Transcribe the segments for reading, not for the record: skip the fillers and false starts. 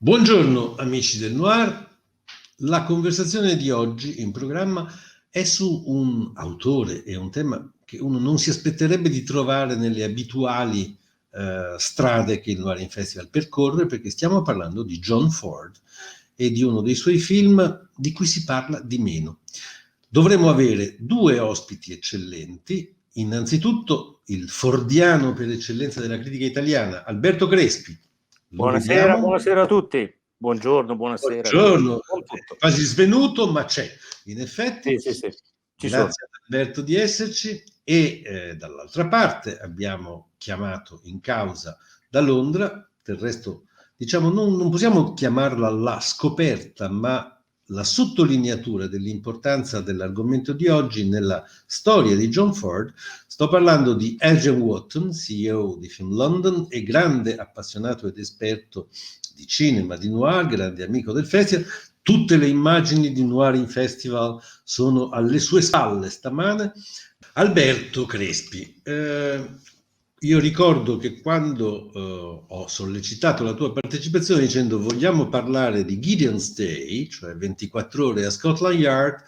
Buongiorno amici del Noir, la conversazione di oggi in programma è su un autore e un tema che uno non si aspetterebbe di trovare nelle abituali strade che il Noir Festival percorre, perché stiamo parlando di John Ford e di uno dei suoi film di cui si parla di meno. Dovremo avere due ospiti eccellenti, innanzitutto il fordiano per eccellenza della critica italiana, Alberto Crespi. Lo Buonasera, vediamo? buonasera a tutti. Buongiorno, buonasera. Buongiorno, Buon tutto. quasi svenuto, ma c'è, in effetti. Sì, ci sono. Grazie ad Alberto di esserci e dall'altra parte abbiamo chiamato in causa da Londra, del resto diciamo non possiamo chiamarla la scoperta, ma la sottolineatura dell'importanza dell'argomento di oggi nella storia di John Ford. Sto parlando di Adrian Wootton, CEO di Film London e grande appassionato ed esperto di cinema, di noir, grande amico del festival. Tutte le immagini di Noir in Festival sono alle sue spalle stamane. Alberto Crespi, io ricordo che quando ho sollecitato la tua partecipazione dicendo vogliamo parlare di Gideon's Day, cioè 24 ore a Scotland Yard,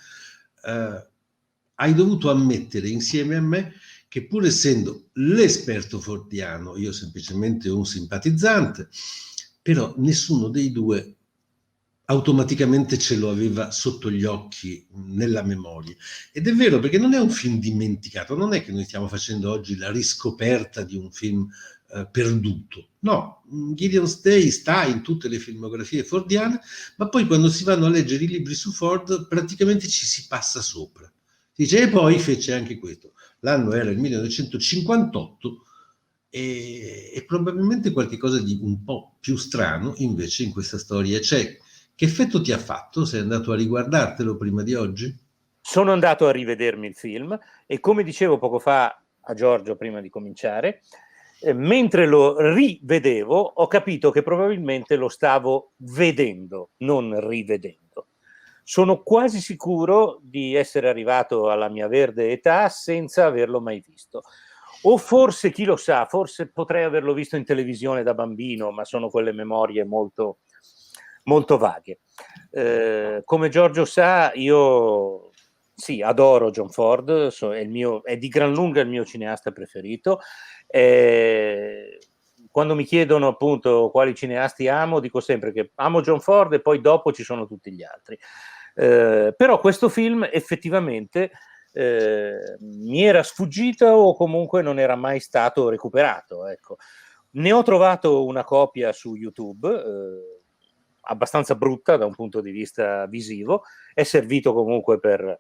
hai dovuto ammettere insieme a me che pur essendo l'esperto fordiano, io semplicemente un simpatizzante, però nessuno dei due automaticamente ce lo aveva sotto gli occhi, nella memoria. Ed è vero, perché non è un film dimenticato, non è che noi stiamo facendo oggi la riscoperta di un film perduto. No, Gideon's Day sta in tutte le filmografie fordiane, ma poi quando si vanno a leggere i libri su Ford praticamente ci si passa sopra. Si dice, e poi fece anche questo. L'anno era il 1958 e probabilmente qualche cosa di un po' più strano invece in questa storia c'è. Che effetto ti ha fatto? Sei andato a riguardartelo prima di oggi? Sono andato a rivedermi il film e come dicevo poco fa a Giorgio prima di cominciare, mentre lo rivedevo ho capito che probabilmente lo stavo vedendo, non rivedendo. Sono quasi sicuro di essere arrivato alla mia verde età senza averlo mai visto. O forse, chi lo sa, forse potrei averlo visto in televisione da bambino, ma sono quelle memorie molto, molto vaghe. Come Giorgio sa, io sì, adoro John Ford, è di gran lunga il mio cineasta preferito. Quando mi chiedono appunto quali cineasti amo, dico sempre che amo John Ford e poi dopo ci sono tutti gli altri. Però questo film effettivamente mi era sfuggito o comunque non era mai stato recuperato. Ecco. Ne ho trovato una copia su YouTube, abbastanza brutta da un punto di vista visivo, è servito comunque per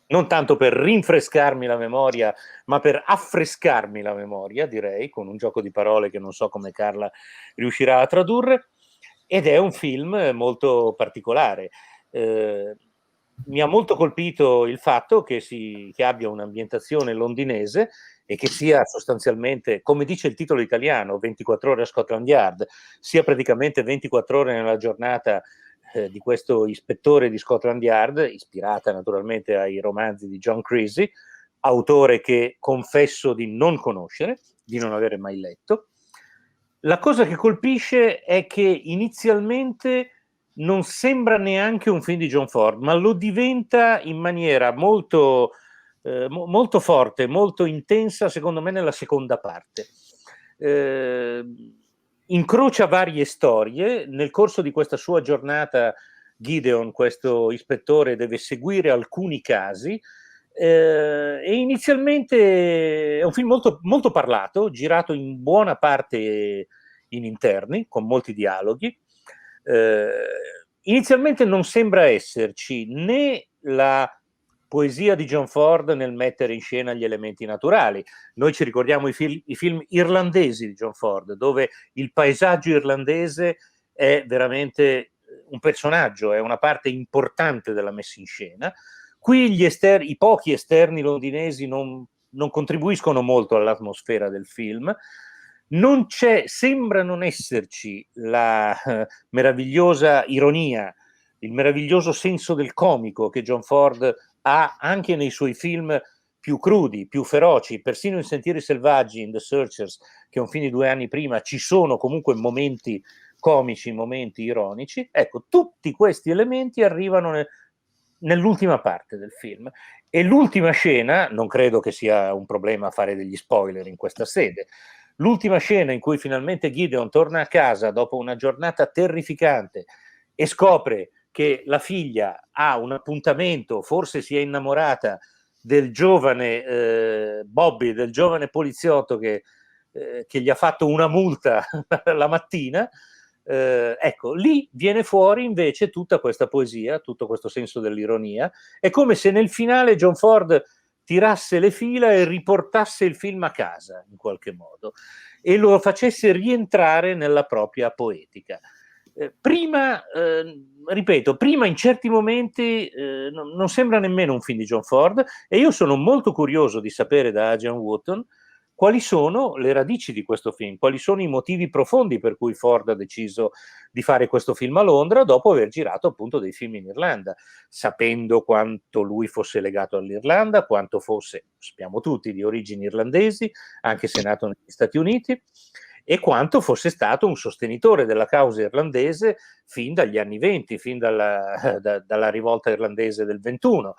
non tanto per rinfrescarmi la memoria, ma per affrescarmi la memoria, direi, con un gioco di parole che non so come Carla riuscirà a tradurre, ed è un film molto particolare. Mi ha molto colpito il fatto che abbia un'ambientazione londinese e che sia sostanzialmente, come dice il titolo italiano, 24 ore a Scotland Yard, sia praticamente 24 ore nella giornata di questo ispettore di Scotland Yard, ispirata naturalmente ai romanzi di John Creasy, autore che confesso di non conoscere, di non avere mai letto. La cosa che colpisce è che inizialmente non sembra neanche un film di John Ford, ma lo diventa in maniera molto, molto forte, molto intensa, secondo me, nella seconda parte. Incrocia varie storie. Nel corso di questa sua giornata, Gideon, questo ispettore, deve seguire alcuni casi. E inizialmente è un film molto, molto parlato, girato in buona parte in interni, con molti dialoghi. Inizialmente non sembra esserci né la poesia di John Ford nel mettere in scena gli elementi naturali. Noi ci ricordiamo i film irlandesi di John Ford, dove il paesaggio irlandese è veramente un personaggio, è una parte importante della messa in scena. Qui i pochi esterni londinesi non contribuiscono molto all'atmosfera del film. Sembra non esserci la meravigliosa ironia, il meraviglioso senso del comico che John Ford ha anche nei suoi film più crudi, più feroci, persino in Sentieri selvaggi, in The Searchers, che è un film di 2 anni prima, ci sono comunque momenti comici, momenti ironici. Ecco, tutti questi elementi arrivano nell'ultima parte del film. E l'ultima scena, non credo che sia un problema fare degli spoiler in questa sede, l'ultima scena in cui finalmente Gideon torna a casa dopo una giornata terrificante e scopre che la figlia ha un appuntamento, forse si è innamorata del giovane Bobby, del giovane poliziotto che gli ha fatto una multa la mattina, ecco, lì viene fuori invece tutta questa poesia, tutto questo senso dell'ironia. È come se nel finale John Ford tirasse le fila e riportasse il film a casa in qualche modo e lo facesse rientrare nella propria poetica. Prima, ripeto, prima in certi momenti non sembra nemmeno un film di John Ford, e io sono molto curioso di sapere da Adrian Wootton quali sono le radici di questo film, quali sono i motivi profondi per cui Ford ha deciso di fare questo film a Londra dopo aver girato appunto dei film in Irlanda, sapendo quanto lui fosse legato all'Irlanda, quanto fosse, sappiamo tutti, di origini irlandesi, anche se nato negli Stati Uniti, e quanto fosse stato un sostenitore della causa irlandese fin dagli anni 20, fin dalla rivolta irlandese del 21.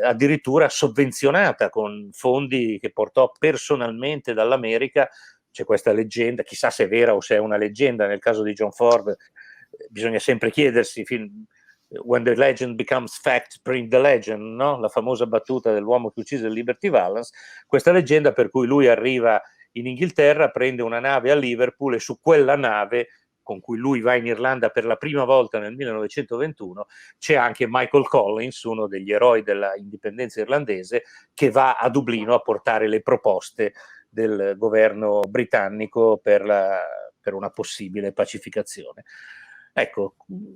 Addirittura sovvenzionata con fondi che portò personalmente dall'America. C'è questa leggenda, chissà se è vera o se è una leggenda, nel caso di John Ford bisogna sempre chiedersi, when the legend becomes fact, bring the legend, no? La famosa battuta dell'uomo che uccise Liberty Valance, questa leggenda per cui lui arriva in Inghilterra, prende una nave a Liverpool e su quella nave con cui lui va in Irlanda per la prima volta nel 1921, c'è anche Michael Collins, uno degli eroi della indipendenza irlandese, che va a Dublino a portare le proposte del governo britannico per una possibile pacificazione. Ecco,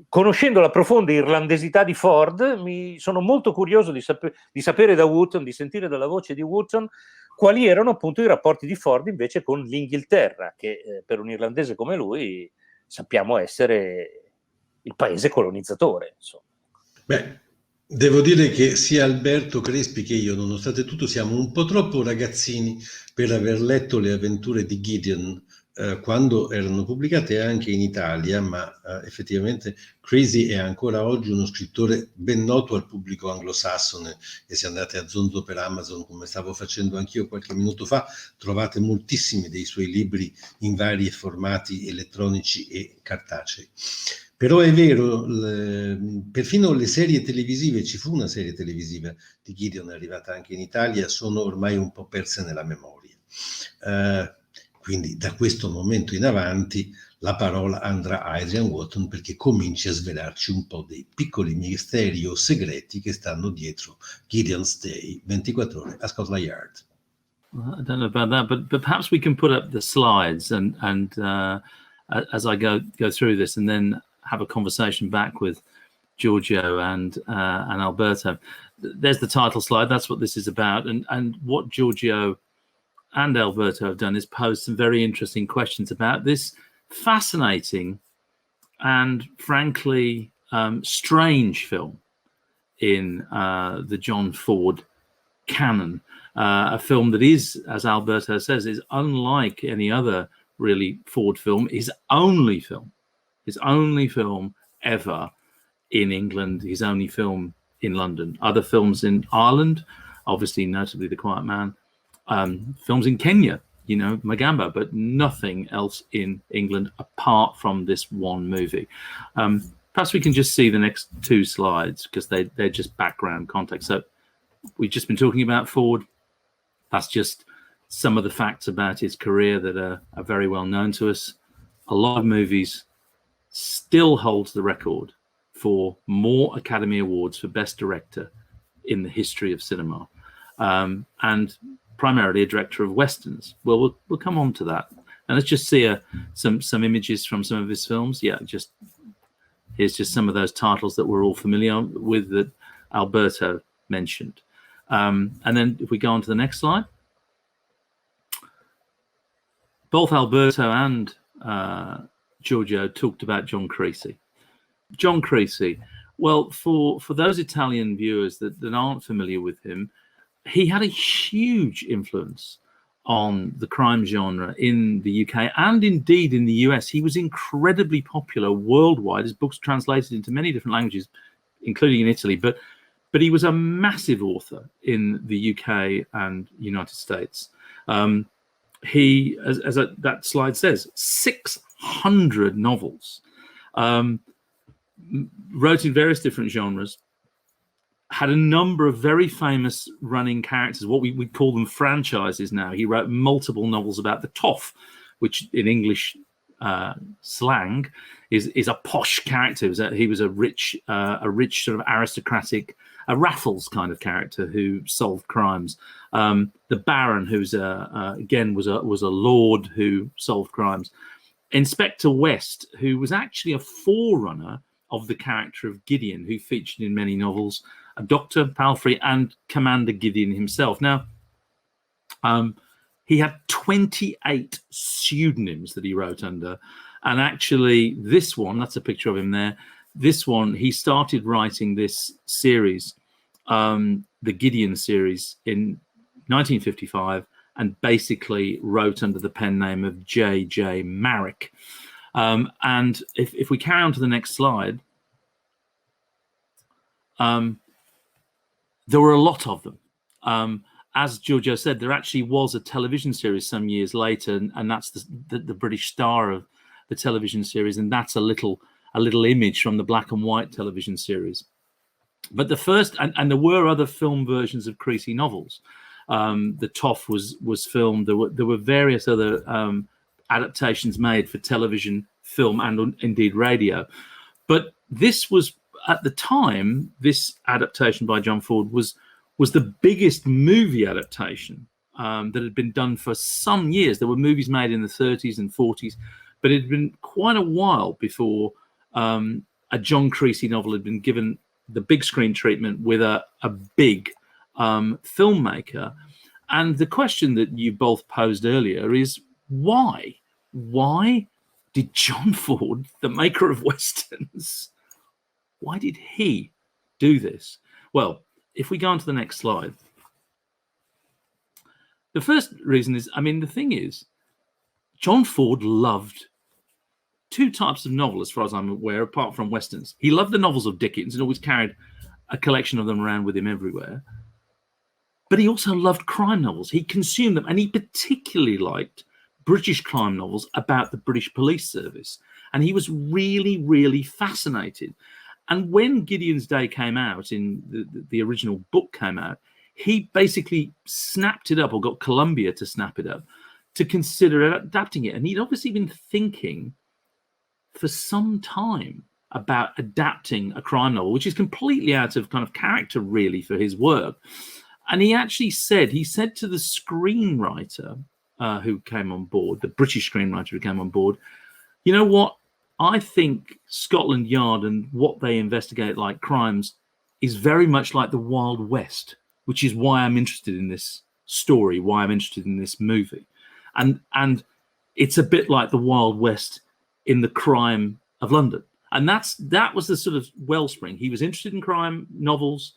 conoscendo la profonda irlandesità di Ford, mi sono molto curioso di sapere da Wootton, di sentire dalla voce di Wootton, quali erano appunto i rapporti di Ford invece con l'Inghilterra, che per un irlandese come lui sappiamo essere il paese colonizzatore, insomma. Beh, devo dire che sia Alberto Crespi che io, nonostante tutto, siamo un po' troppo ragazzini per aver letto le avventure di Gideon quando erano pubblicate anche in Italia, ma effettivamente Creasy è ancora oggi uno scrittore ben noto al pubblico anglosassone, e se andate a zonzo per Amazon, come stavo facendo anch'io qualche minuto fa, trovate moltissimi dei suoi libri in vari formati elettronici e cartacei. Però è vero, perfino le serie televisive, ci fu una serie televisiva di Gideon arrivata anche in Italia, sono ormai un po' perse nella memoria. Quindi da questo momento in avanti la parola andrà a Adrian Wootton perché cominci a svelarci un po' dei piccoli misteri o segreti che stanno dietro Gideon's Day, 24 ore a Scotland Yard. Well, I don't know about that, but perhaps we can put up the slides and as I go through this, and then have a conversation back with Giorgio and Alberto. There's the title slide. That's what this is about, and what Giorgio and Alberto have done is pose some very interesting questions about this fascinating and frankly strange film in the John Ford canon. A film that is, as Alberto says, is unlike any other really Ford film, his only film ever in England, his only film in London. Other films in Ireland, obviously notably The Quiet Man, films in Kenya, you know, Magamba, but nothing else in England apart from this one movie. Perhaps we can just see the next two slides because they're just background context. So we've just been talking about Ford. That's just some of the facts about his career that are very well known to us. A lot of movies, still holds the record for more Academy Awards for Best Director in the history of cinema. And primarily a director of Westerns. Well, we'll come on to that. And let's just see some images from some of his films. Yeah, here's just some of those titles that we're all familiar with that Alberto mentioned. And then if we go on to the next slide. Both Alberto and Giorgio talked about John Creasy. John Creasy, well, for those Italian viewers that aren't familiar with him, he had a huge influence on the crime genre in the UK and indeed in the US. He was incredibly popular worldwide. His books translated into many different languages, including in Italy, but he was a massive author in the UK and United States. He, as that slide says, 600 novels, wrote in various different genres, had a number of very famous running characters, what we call them franchises now. He wrote multiple novels about the toff, which in English slang is a posh character. He was a rich sort of aristocratic, a Raffles kind of character who solved crimes. The Baron, who's again was a lord who solved crimes. Inspector West, who was actually a forerunner of the character of Gideon, who featured in many novels, Dr. Palfrey and Commander Gideon himself. Now, he had 28 pseudonyms that he wrote under. And actually, this one, that's a picture of him there. This one, he started writing this series, the Gideon series, in 1955, and basically wrote under the pen name of J.J. Marrick. And if we carry on to the next slide, there were a lot of them. As Giorgio said, there actually was a television series some years later, and that's the British star of the television series, and that's a little image from the black and white television series. But the first, and there were other film versions of Creasy novels. The Toff was filmed. There were various other adaptations made for television, film, and indeed radio. But this was, at the time, this adaptation by John Ford was the biggest movie adaptation that had been done for some years. There were movies made in the 30s and 40s, but it had been quite a while before a John Creasy novel had been given the big screen treatment with a big filmmaker. And the question that you both posed earlier is why? Why did John Ford, the maker of Westerns, why did he do this? Well, if we go on to the next slide, the first reason is, the thing is, John Ford loved two types of novel, as far as I'm aware, apart from Westerns. He loved the novels of Dickens and always carried a collection of them around with him everywhere. But he also loved crime novels. He consumed them, and he particularly liked British crime novels about the British police service. And he was really, really fascinated. And when Gideon's Day came out, in the original book came out, he basically snapped it up, or got Columbia to snap it up, to consider adapting it. And he'd obviously been thinking for some time about adapting a crime novel, which is completely out of kind of character, really, for his work. And he actually said to the screenwriter who came on board, the British screenwriter who came on board, you know what? I think Scotland Yard and what they investigate like crimes is very much like the Wild West, which is why I'm interested in this story, why I'm interested in this movie. And it's a bit like the Wild West in the crime of London. And that was the sort of wellspring. He was interested in crime novels.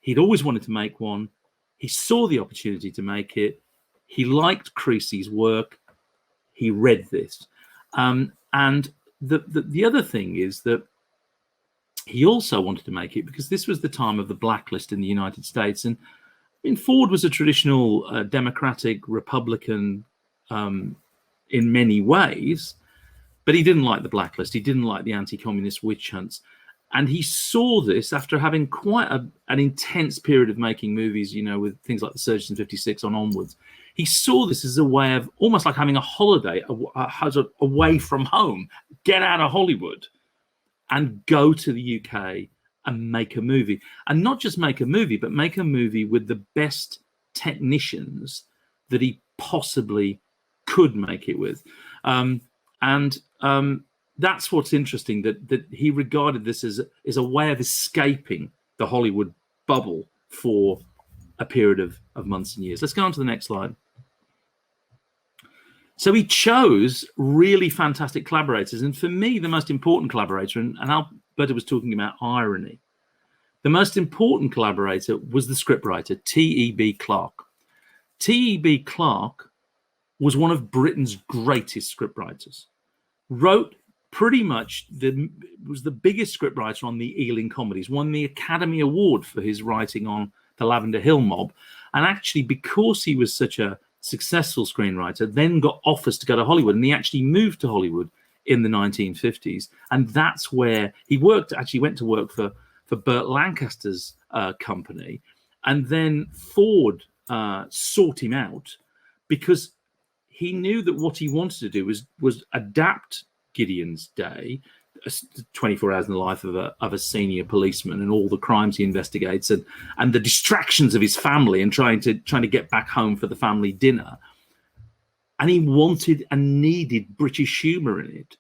He'd always wanted to make one. He saw the opportunity to make it. He liked Creasy's work. He read this. And the other thing is that he also wanted to make it because this was the time of the blacklist in the United States. And Ford was a traditional Democratic Republican in many ways, but he didn't like the blacklist. He didn't like the anti-communist witch hunts. And he saw this after having quite an intense period of making movies, with things like The Surgeons in 56 on onwards. He saw this as a way of almost like having a holiday away from home, get out of Hollywood and go to the UK and make a movie. And not just make a movie, but make a movie with the best technicians that he possibly could make it with. That's what's interesting, that he regarded this as a way of escaping the Hollywood bubble for a period of months and years. Let's go on to the next slide. So he chose really fantastic collaborators. And for me, the most important collaborator, and Alberto was talking about irony, the most important collaborator was the scriptwriter, T.E.B. Clarke. T.E.B. Clarke was one of Britain's greatest scriptwriters. Wrote pretty much was the biggest scriptwriter on the Ealing comedies, won the Academy Award for his writing on the Lavender Hill Mob. And actually, because he was such a successful screenwriter, then got offers to go to Hollywood. And he actually moved to Hollywood in the 1950s. And that's where he actually went to work for Burt Lancaster's company. And then Ford sought him out because he knew that what he wanted to do was adapt Gideon's Day, 24 Hours in the Life of a senior policeman, and all the crimes he investigates, and the distractions of his family, and trying to get back home for the family dinner. And he wanted and needed British humour in it,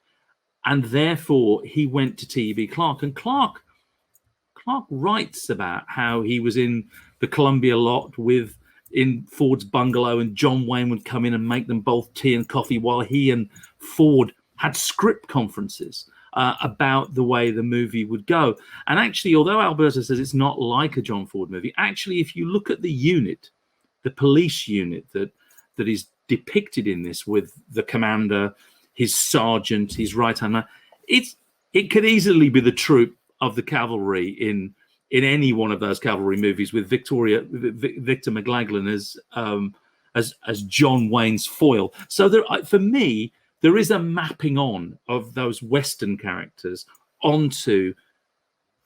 and therefore he went to T.B. Clarke. And Clarke writes about how he was in the Columbia lot in Ford's bungalow, and John Wayne would come in and make them both tea and coffee while he and Ford had script conferences about the way the movie would go. And actually, although Alberto says it's not like a John Ford movie, actually, if you look at the unit, the police unit that is depicted in this, with the commander, his sergeant, his right-hand man, it could easily be the troop of the cavalry in any one of those cavalry movies, with Victor McLaglen as John Wayne's foil. So for me, there is a mapping on of those Western characters onto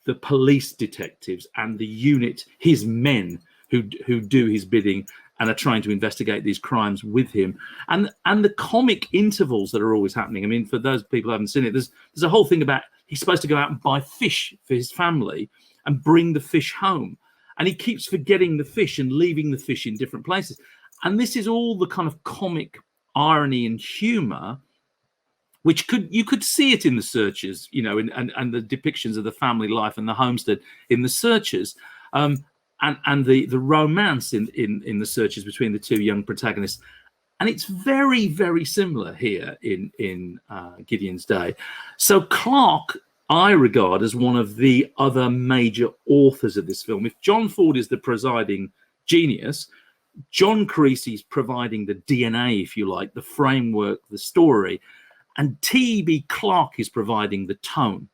the police detectives and the unit, his men who do his bidding and are trying to investigate these crimes with him, and the comic intervals that are always happening. I mean, for those people who haven't seen it, there's a whole thing about he's supposed to go out and buy fish for his family and bring the fish home, and he keeps forgetting the fish and leaving the fish in different places. And this is all the kind of comic irony and humor, which you could see it in the Searchers, you know, and the depictions of the family life and the homestead in the Searchers, and the romance in the Searchers between the two young protagonists. And it's very, very similar here in Gideon's Day. So Clarke, I regard as one of the other major authors of this film. If John Ford is the presiding genius, John Creasy's providing the DNA, if you like, the framework, the story, and T.B. Clarke is providing the tone.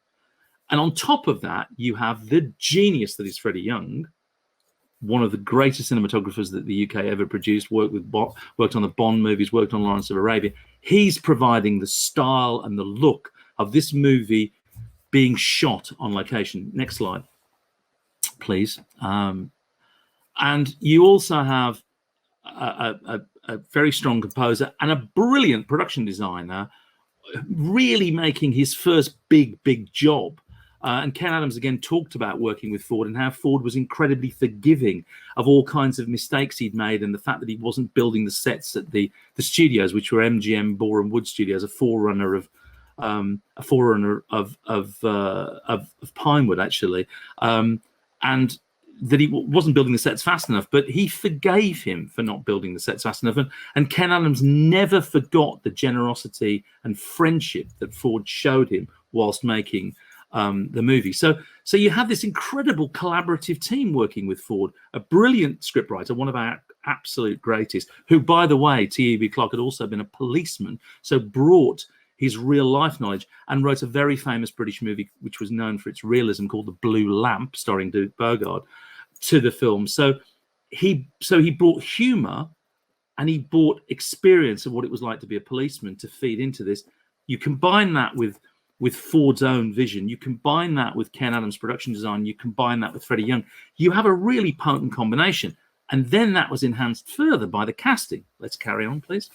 And on top of that, you have the genius that is Freddie Young, one of the greatest cinematographers that the UK ever produced, worked on the Bond movies, worked on Lawrence of Arabia. He's providing the style and the look of this movie being shot on location. Next slide, please. And you also have a very strong composer and a brilliant production designer, really making his first big job. And Ken Adams again talked about working with Ford and how Ford was incredibly forgiving of all kinds of mistakes he'd made, and the fact that he wasn't building the sets at the studios, which were MGM Boar and Wood Studios, a forerunner of Pinewood, actually, and that he wasn't building the sets fast enough. But he forgave him for not building the sets fast enough, and Ken Adams never forgot the generosity and friendship that Ford showed him whilst making the movie. So you have this incredible collaborative team working with Ford, a brilliant scriptwriter, one of our absolute greatest, who, by the way, T.B. Clarke had also been a policeman, so brought his real life knowledge, and wrote a very famous British movie which was known for its realism, called The Blue Lamp, starring Duke Bogard, to the film. So he brought humor, and he brought experience of what it was like to be a policeman to feed into this. You combine that with Ford's own vision, you combine that with Ken Adams' production design, you combine that with Freddie Young, you have a really potent combination. And then that was enhanced further by the casting. Let's carry on, please.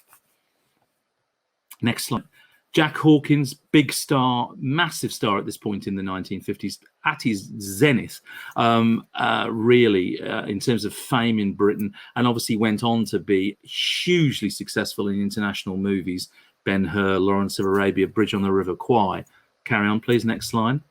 Next slide. Jack Hawkins, big star, massive star at this point in the 1950s, at his zenith, really, in terms of fame in Britain, and obviously went on to be hugely successful in international movies. Ben-Hur, Lawrence of Arabia, Bridge on the River Kwai. Carry on, please. Next slide.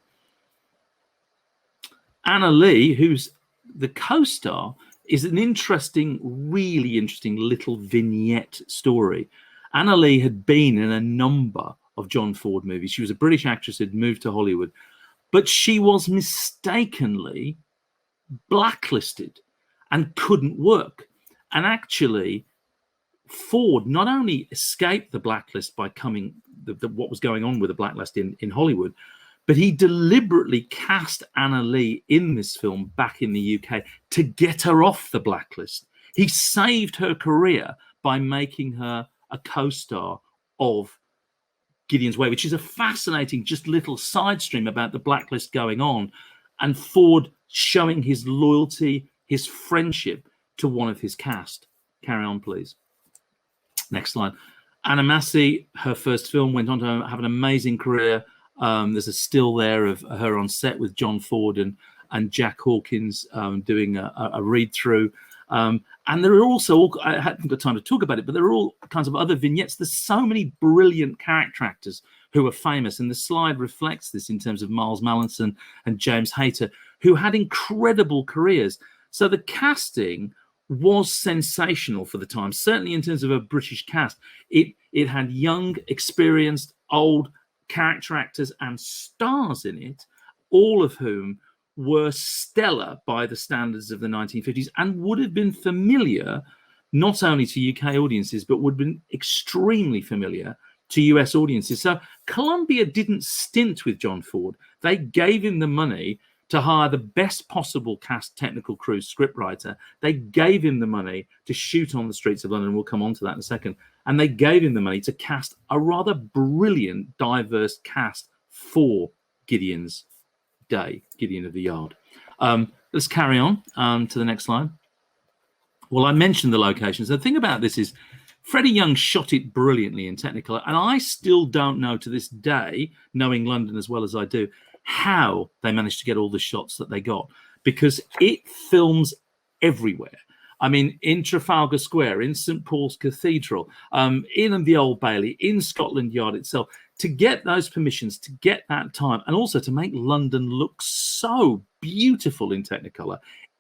Anna Lee, who's the co-star, is an interesting, really interesting little vignette story. Anna Lee had been in a number of John Ford movies. She was a British actress who had moved to Hollywood, but she was mistakenly blacklisted and couldn't work. And actually, Ford not only escaped the blacklist by what was going on with the blacklist in Hollywood, but he deliberately cast Anna Lee in this film back in the UK to get her off the blacklist. He saved her career by making her a co-star of Gideon's Way, which is a fascinating just little side stream about the blacklist going on, and Ford showing his loyalty, his friendship to one of his cast. Carry on, please. Next slide. Anna Massey, her first film, went on to have an amazing career. There's a still there of her on set with John Ford and Jack Hawkins doing a read-through. And there are also, I haven't got time to talk about it, but there are all kinds of other vignettes. There's so many brilliant character actors who are famous, and the slide reflects this in terms of Miles Mallinson and James Hayter, who had incredible careers. So the casting was sensational for the time, certainly in terms of a British cast. It had young, experienced, old character actors and stars in it, all of whom were stellar by the standards of the 1950s and would have been familiar not only to UK audiences, but would have been extremely familiar to US audiences. So Columbia didn't stint with John Ford. They gave him the money to hire the best possible cast technical crew scriptwriter. They gave him the money to shoot on the streets of London. We'll come on to that in a second. And they gave him the money to cast a rather brilliant, diverse cast for Gideon's Day, Gideon of the Yard. Let's carry on to the next slide. Well, I mentioned the locations. The thing about this is Freddie Young shot it brilliantly in Technicolor, and I still don't know to this day, knowing London as well as I do, how they managed to get all the shots that they got, because it films everywhere. I mean, in Trafalgar Square, in St. Paul's Cathedral, in the Old Bailey, in Scotland Yard itself, to get those permissions, to get that time, and also to make London look so beautiful in Technicolor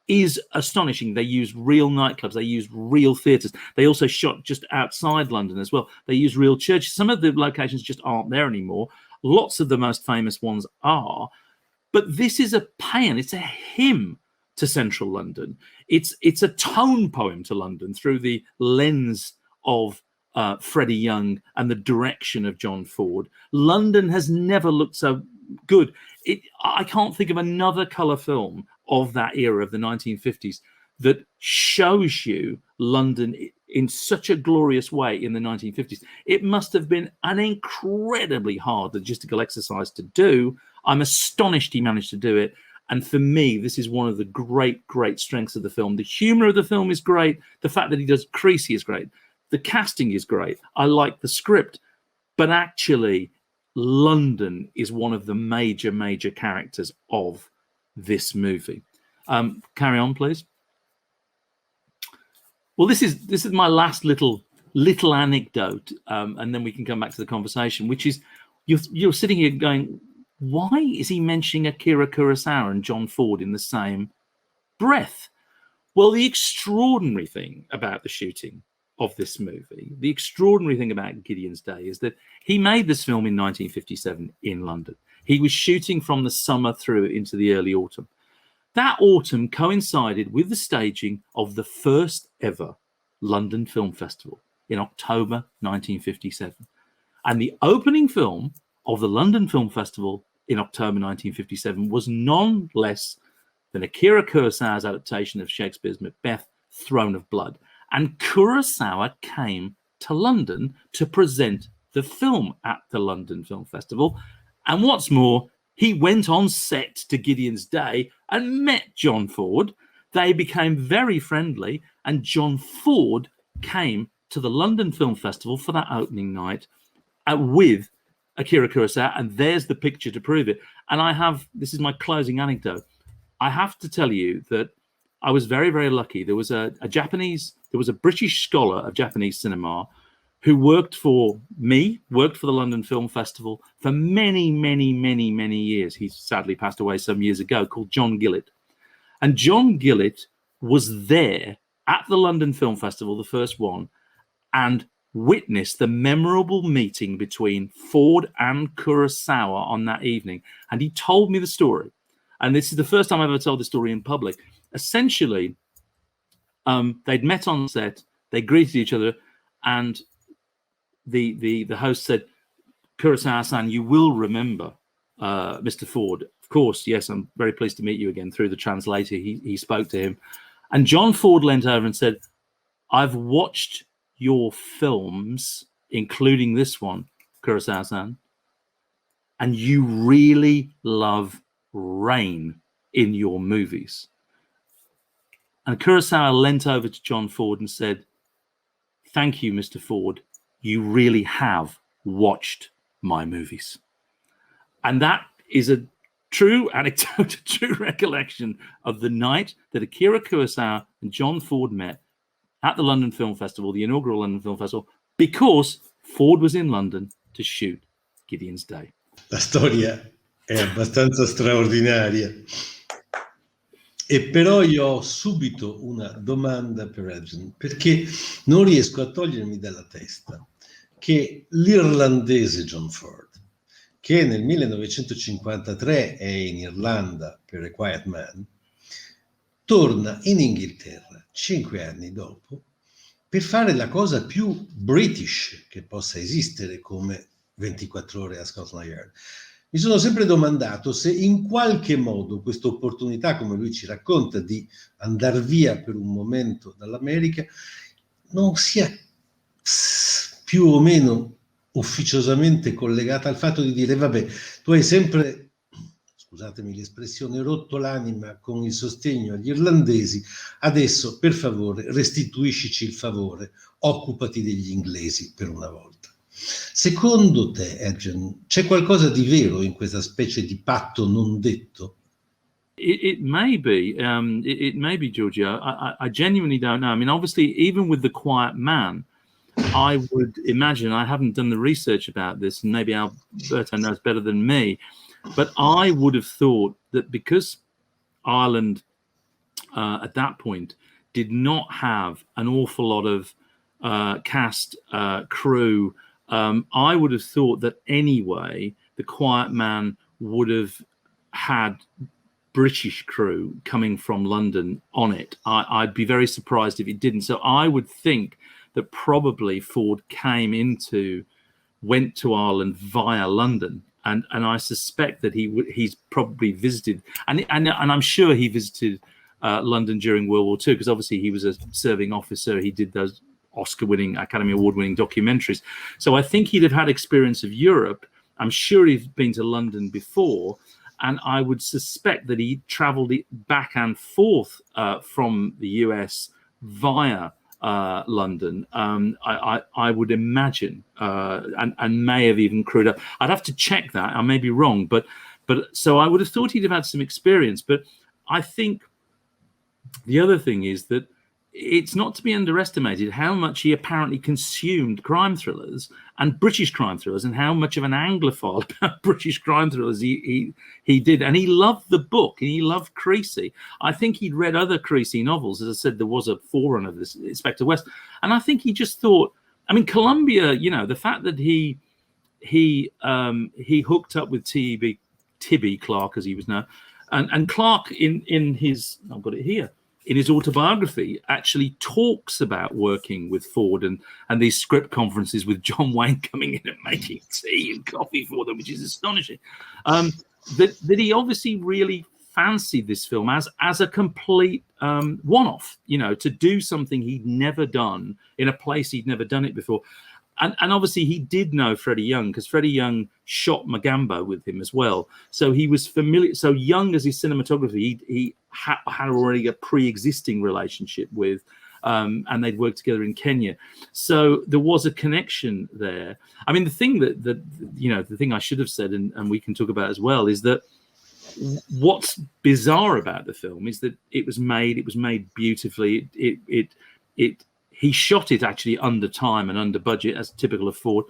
is astonishing. They used real nightclubs. They used real theatres. They also shot just outside London as well. They used real churches. Some of the locations just aren't there anymore. Lots of the most famous ones are. But this is a paean. It's a hymn to central London. It's a tone poem to London through the lens of Freddie Young and the direction of John Ford. London has never looked so good. I can't think of another colour film of that era of the 1950s that shows you London in such a glorious way in the 1950s. It must have been an incredibly hard logistical exercise to do. I'm astonished he managed to do it. And for me, this is one of the great, great strengths of the film. The humour of the film is great. The fact that he does Creasy is great. The casting is great. I like the script. But actually, London is one of the major, major characters of this movie. Carry on, please. Well, this is my last little anecdote, and then we can come back to the conversation, which is you're sitting here going, why is he mentioning Akira Kurosawa and John Ford in the same breath? Well, the extraordinary thing about the shooting of this movie, the extraordinary thing about Gideon's Day, is that he made this film in 1957 in London. He was shooting from the summer through into the early autumn. That autumn coincided with the staging of the first ever London Film Festival in October 1957. And the opening film of the London Film Festival in October 1957 was none less than Akira Kurosawa's adaptation of Shakespeare's Macbeth, Throne of Blood. And Kurosawa came to London to present the film at the London Film Festival. And what's more, he went on set to Gideon's Day and met John Ford. They became very friendly, and John Ford came to the London Film Festival for that opening night with Akira Kurosawa, and there's the picture to prove it. And this is my closing anecdote. I have to tell you that I was very, very lucky. There was a British scholar of Japanese cinema who worked for the London Film Festival for many, many, many, many years. He sadly passed away some years ago, called John Gillett. And John Gillett was there at the London Film Festival, the first one, and witnessed the memorable meeting between Ford and Kurosawa on that evening. And he told me the story. And this is the first time I've ever told the story in public. Essentially, they'd met on set, they greeted each other, and the host said, "Kurosawa-san, you will remember Mr. Ford." Of course, yes, I'm very pleased to meet you again. Through the translator, he spoke to him. And John Ford leant over and said, "I've watched your films, including this one, Kurosawa-san, and you really love rain in your movies." And Kurosawa leant over to John Ford and said, "Thank you, Mr. Ford. You really have watched my movies." And that is a true anecdote, a true recollection of the night that Akira Kurosawa and John Ford met at the London Film Festival, the inaugural London Film Festival, because Ford was in London to shoot Gideon's Day. La storia è abbastanza straordinaria. E però io ho subito una domanda per Adrian, perché non riesco a togliermi dalla testa che l'irlandese John Ford, che nel 1953 è in Irlanda per A Quiet Man, torna in Inghilterra 5 anni dopo per fare la cosa più British che possa esistere, come 24 ore a Scotland Yard. Mi sono sempre domandato se in qualche modo questa opportunità, come lui ci racconta, di andare via per un momento dall'America, non sia più o meno ufficiosamente collegata al fatto di dire: vabbè, tu hai sempre, scusatemi l'espressione, rotto l'anima con il sostegno agli irlandesi, adesso per favore restituiscici il favore, occupati degli inglesi per una volta. Secondo te, Adrian, c'è qualcosa di vero in questa specie di patto non detto? It may be, it may be, Giorgio. I genuinely don't know. I mean, obviously, even with The Quiet Man, I would imagine, I haven't done the research about this, and maybe Alberto knows better than me, but I would have thought that because Ireland at that point did not have an awful lot of cast, crew, I would have thought that anyway, The Quiet Man would have had British crew coming from London on it. I'd be very surprised if it didn't. So I would think that probably Ford went to Ireland via London, and I suspect that he's probably visited, and I'm sure he visited London during World War II, because obviously he was a serving officer. He did those Oscar-winning, Academy Award-winning documentaries. So I think he'd have had experience of Europe. I'm sure he'd been to London before, and I would suspect that he travelled back and forth from the US via London. I would imagine, and may have even crewed up. I'd have to check that. I may be wrong, but so I would have thought he'd have had some experience. But I think the other thing is that it's not to be underestimated how much he apparently consumed crime thrillers and British crime thrillers, and how much of an Anglophile about British crime thrillers he did. And he loved the book, and he loved Creasy. I think he'd read other Creasy novels. As I said, there was a forerunner of this, Inspector West. And I think he just thought, I mean, Columbia, you know, the fact that he hooked up with Tibby Clark, as he was known, and Clark in his, I've got it here, in his autobiography, actually talks about working with Ford and these script conferences with John Wayne coming in and making tea and coffee for them, which is astonishing. That he obviously really fancied this film as a complete one-off, you know, to do something he'd never done in a place he'd never done it before. And obviously he did know Freddie Young, because Freddie Young shot Magambo with him as well. So he was familiar. So Young, as his cinematography, he had already a pre-existing relationship with, and they'd worked together in Kenya. So there was a connection there. I mean, the thing that you know, the thing I should have said, and we can talk about as well, is that what's bizarre about the film is that it was made beautifully. He shot it actually under time and under budget, as typical of Ford.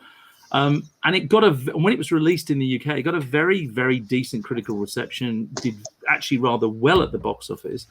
And it got when it was released in the UK, it got a very, very decent critical reception, did actually rather well at the box office.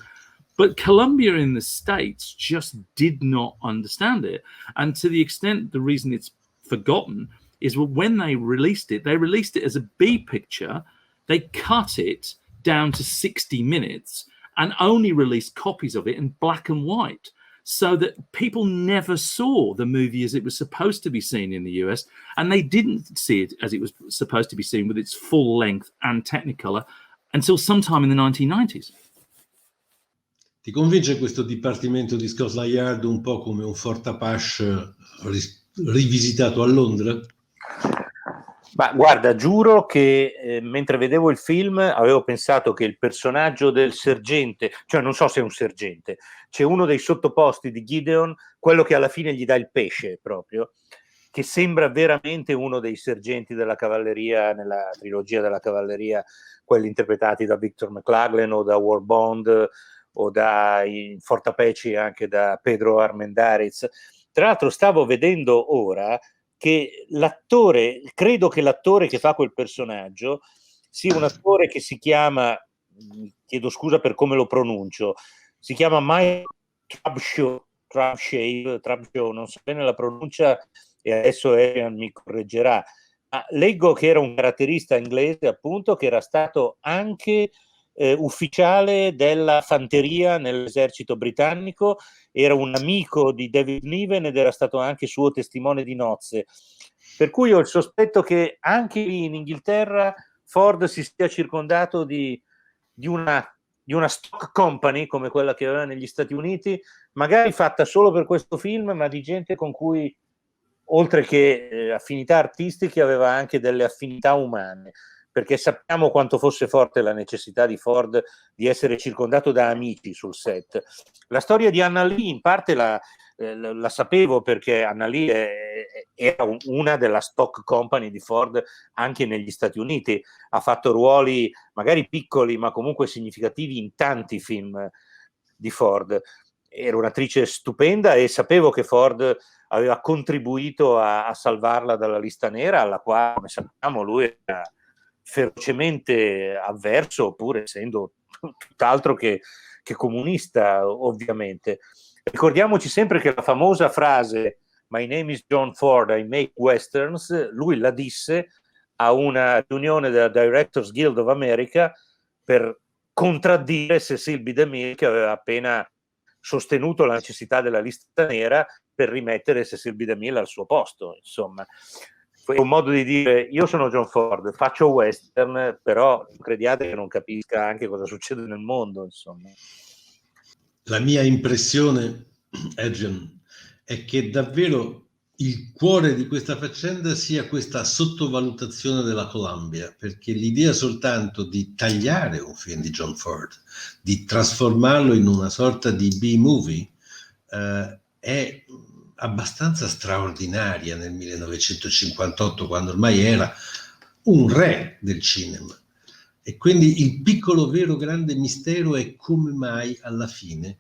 But Columbia in the States just did not understand it. And to the extent, the reason it's forgotten is when they released it as a B picture. They cut it down to 60 minutes and only released copies of it in black and white. so that people never saw the movie as it was supposed to be seen in the US, and they didn't see it as it was supposed to be seen with its full length and Technicolor until sometime in the 1990s. Ti convince questo Dipartimento di Scotland Yard un po' come un Fort Apache rivisitato a Londra? Ma guarda, giuro che mentre vedevo il film avevo pensato che il personaggio del sergente, cioè non so se è un sergente, c'è uno dei sottoposti di Gideon, quello che alla fine gli dà il pesce proprio, che sembra veramente uno dei sergenti della cavalleria nella trilogia della cavalleria, quelli interpretati da Victor McLaglen o da War Bond o da in Fort Apache anche da Pedro Armendáriz. Tra l'altro stavo vedendo ora che l'attore, credo che l'attore che fa quel personaggio sia un attore che si chiama, chiedo scusa per come lo pronuncio, si chiama Mike Trabshaw, non so bene la pronuncia e adesso Adrian mi correggerà, ma leggo che era un caratterista inglese appunto che era stato anche ufficiale della fanteria nell'esercito britannico, era un amico di David Niven ed era stato anche suo testimone di nozze, per cui ho il sospetto che anche lì in Inghilterra Ford si sia circondato di una stock company come quella che aveva negli Stati Uniti, magari fatta solo per questo film, ma di gente con cui oltre che affinità artistiche aveva anche delle affinità umane, perché sappiamo quanto fosse forte la necessità di Ford di essere circondato da amici sul set. La storia di Anna Lee in parte la sapevo perché Anna Lee era una della stock company di Ford anche negli Stati Uniti, ha fatto ruoli magari piccoli ma comunque significativi in tanti film di Ford. Era un'attrice stupenda e sapevo che Ford aveva contribuito a salvarla dalla lista nera, alla quale, come sappiamo, lui era ferocemente avverso, pur essendo tutt'altro che comunista, ovviamente. Ricordiamoci sempre che la famosa frase "My name is John Ford, I make westerns", lui la disse a una riunione della Directors Guild of America per contraddire Cecil B. DeMille, che aveva appena sostenuto la necessità della lista nera per rimettere Cecil B. DeMille al suo posto. Insomma, è un modo di dire: io sono John Ford, faccio western, però crediate che non capisca anche cosa succede nel mondo, insomma. La mia impressione, Adrian, è che davvero il cuore di questa faccenda sia questa sottovalutazione della Columbia, perché l'idea soltanto di tagliare un film di John Ford, di trasformarlo in una sorta di B-movie, è abbastanza straordinaria nel 1958, quando ormai era un re del cinema. E quindi il piccolo vero grande mistero è come mai alla fine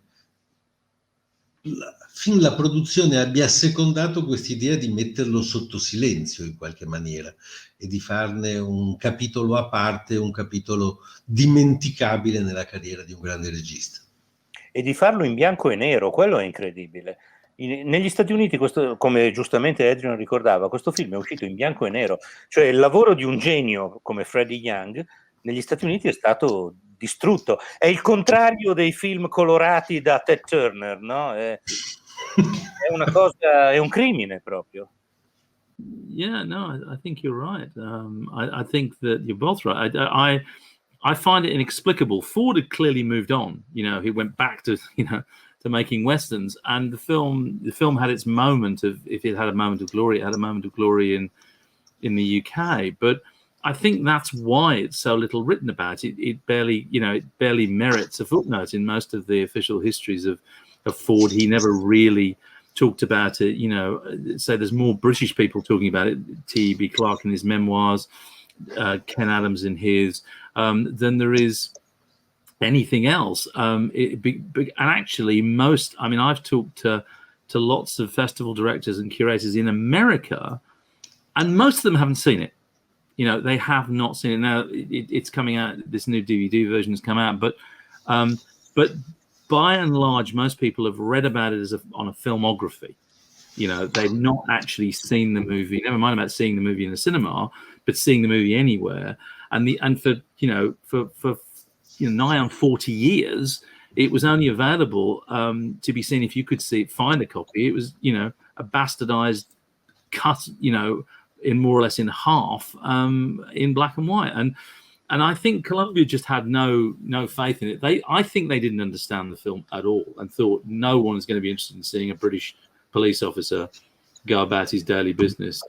la produzione abbia assecondato quest'idea di metterlo sotto silenzio in qualche maniera e di farne un capitolo a parte, un capitolo dimenticabile nella carriera di un grande regista. E di farlo in bianco e nero, quello è incredibile. Negli Stati Uniti, questo, come giustamente Adrian ricordava, questo film è uscito in bianco e nero, cioè il lavoro di un genio come Freddie Young negli Stati Uniti è stato distrutto. È il contrario dei film colorati da Ted Turner, no? È una cosa, è un crimine proprio. Yeah, no, I think you're right. I think that you're both right. I find it inexplicable. Ford had clearly moved on. You know, he went back to to making westerns, and the film had its moment of, if it had a moment of glory, it had a moment of glory in the UK. But I think that's why it's so little written about. It barely merits a footnote in most of the official histories of Ford. He never really talked about it. So there's more British people talking about it. T.B. Clarke in his memoirs, Ken Adams in his, than there is anything else. And actually, I've talked to lots of festival directors and curators in America, and most of them haven't seen it. They have not seen it. Now it's coming out. This new DVD version has come out, but by and large, most people have read about it on a filmography. They've not actually seen the movie. Never mind about seeing the movie in the cinema, but seeing the movie anywhere. And for nigh on 40 years, it was only available to be seen if you could find a copy. It was, a bastardized cut, in more or less in half, in black and white. And I think Columbia just had no faith in it. I think they didn't understand the film at all and thought no one is going to be interested in seeing a British police officer go about his daily business.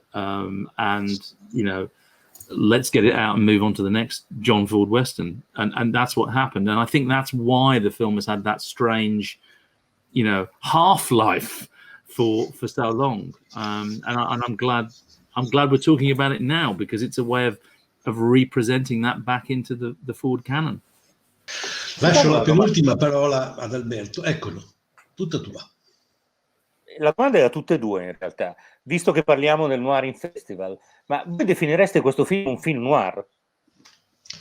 Let's get it out and move on to the next John Ford Western. And that's what happened. And I think that's why the film has had that strange, half-life for so long. And I'm glad we're talking about it now, because it's a way of representing that back into the Ford canon. Lascio la penultima parola ad Alberto. Eccolo, tutta tua. La domanda era tutte e due in realtà, visto che parliamo del Noir in Festival, ma voi definireste questo film un film noir?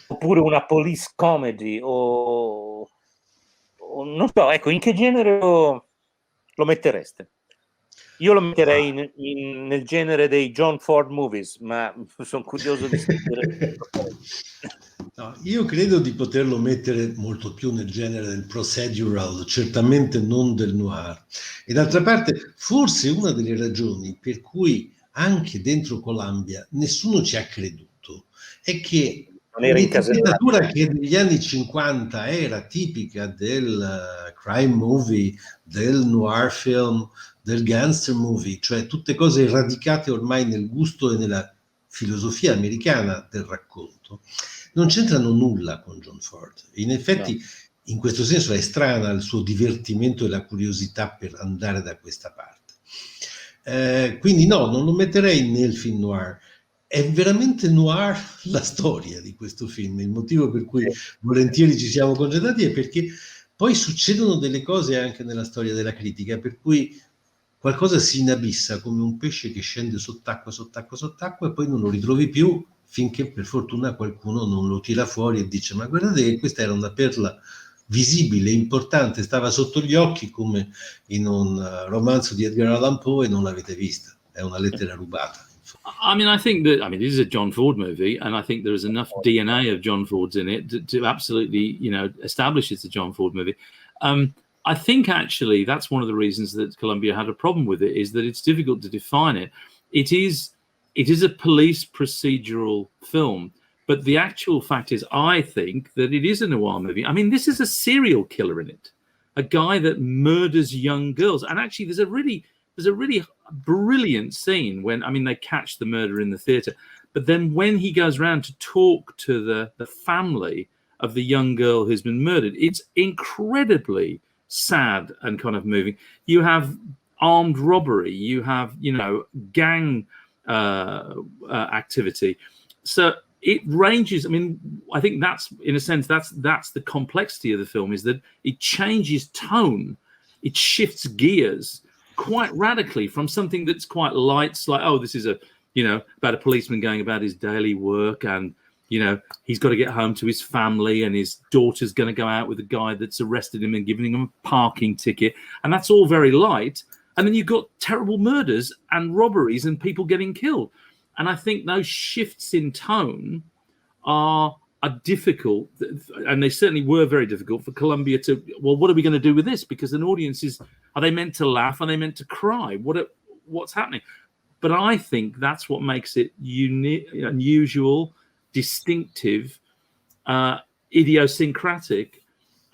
Oppure una police comedy? O non so, ecco, in che genere lo mettereste? Io lo metterei nel genere dei John Ford movies, ma sono curioso di sentire. No, io credo di poterlo mettere molto più nel genere del procedural, certamente non del noir. E d'altra parte, forse una delle ragioni per cui anche dentro Columbia nessuno ci ha creduto è che l'etichettatura che negli anni 50 era tipica del crime movie, del noir film, del gangster movie, cioè tutte cose radicate ormai nel gusto e nella filosofia americana del racconto, non c'entrano nulla con John Ford. In effetti, in questo senso è strana il suo divertimento e la curiosità per andare da questa parte. Quindi no, non lo metterei nel film noir. È veramente noir la storia di questo film. Il motivo per cui volentieri ci siamo congedati è perché poi succedono delle cose anche nella storia della critica, per cui qualcosa si inabissa come un pesce che scende sott'acqua, sott'acqua, sott'acqua, e poi non lo ritrovi più finché per fortuna qualcuno non lo tira fuori e dice: ma guardate che questa era una perla visibile, importante, stava sotto gli occhi, come in un romanzo di Edgar Allan Poe, e non l'avete vista, è una lettera rubata. I mean, I think this is a John Ford movie, and I think there is enough DNA of John Ford's in it to absolutely, establish it's a John Ford movie. I think actually that's one of the reasons that Columbia had a problem with it, is that it's difficult to define it. It is a police procedural film, but the actual fact is, I think that it is a noir movie. I mean, this is a serial killer in it, a guy that murders young girls. And actually, there's a really brilliant scene when, they catch the murderer in the theater, but then when he goes around to talk to the family of the young girl who's been murdered, it's incredibly sad and kind of moving. You have armed robbery, you have, gang activity. So it ranges. I think that's, in a sense, that's the complexity of the film, is that it changes tone, it shifts gears quite radically from something that's quite light, like, oh, this is about a policeman going about his daily work, and he's got to get home to his family, and his daughter's going to go out with a guy that's arrested him and giving him a parking ticket, and that's all very light. And then you've got terrible murders and robberies and people getting killed. And I think those shifts in tone are difficult, and they certainly were very difficult for Columbia to, well, what are we going to do with this? Because an audience are they meant to laugh? Are they meant to cry? What's happening? But I think that's what makes it unique, unusual, distinctive, idiosyncratic,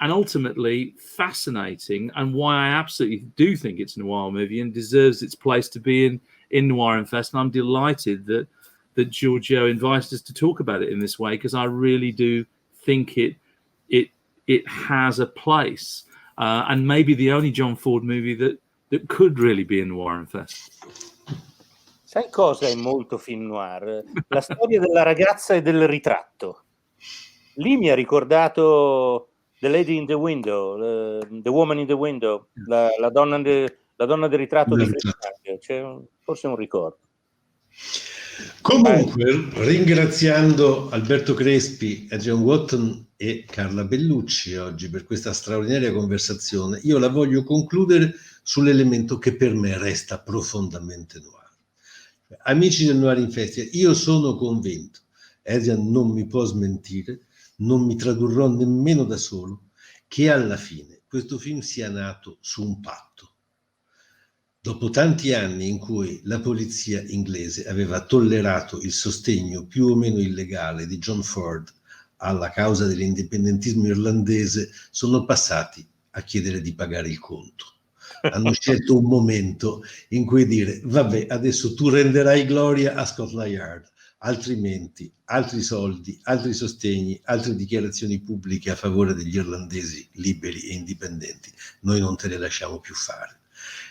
and ultimately fascinating, and why I absolutely do think it's a noir movie and deserves its place to be in Noir and Fest. And I'm delighted that Giorgio invited us to talk about it in this way, because I really do think it has a place, and maybe the only John Ford movie that could really be in Noir and Fest. Sai cosa è molto film noir? La storia della ragazza e del ritratto. Lì mi ha ricordato The Lady in the Window, The Woman in the Window, la donna del ritratto di Fritz. C'è forse un ricordo. Comunque, ringraziando Alberto Crespi, Adrian Wootton e Carla Bellucci oggi per questa straordinaria conversazione, io la voglio concludere sull'elemento che per me resta profondamente noir. Amici del Noir in Festival, io sono convinto, Adrian non mi può smentire, non mi tradurrò nemmeno da solo, che alla fine questo film sia nato su un patto. Dopo tanti anni in cui la polizia inglese aveva tollerato il sostegno più o meno illegale di John Ford alla causa dell'indipendentismo irlandese, sono passati a chiedere di pagare il conto. Hanno scelto un momento in cui dire: vabbè, adesso tu renderai gloria a Scotland Yard, altrimenti altri soldi, altri sostegni, altre dichiarazioni pubbliche a favore degli irlandesi liberi e indipendenti, noi non te le lasciamo più fare.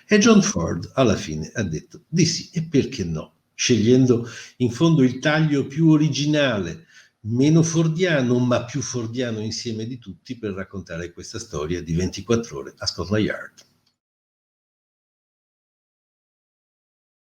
E John Ford alla fine ha detto di sì, e perché no? Scegliendo in fondo il taglio più originale, meno fordiano, ma più fordiano insieme di tutti, per raccontare questa storia di 24 ore a Scotland Yard.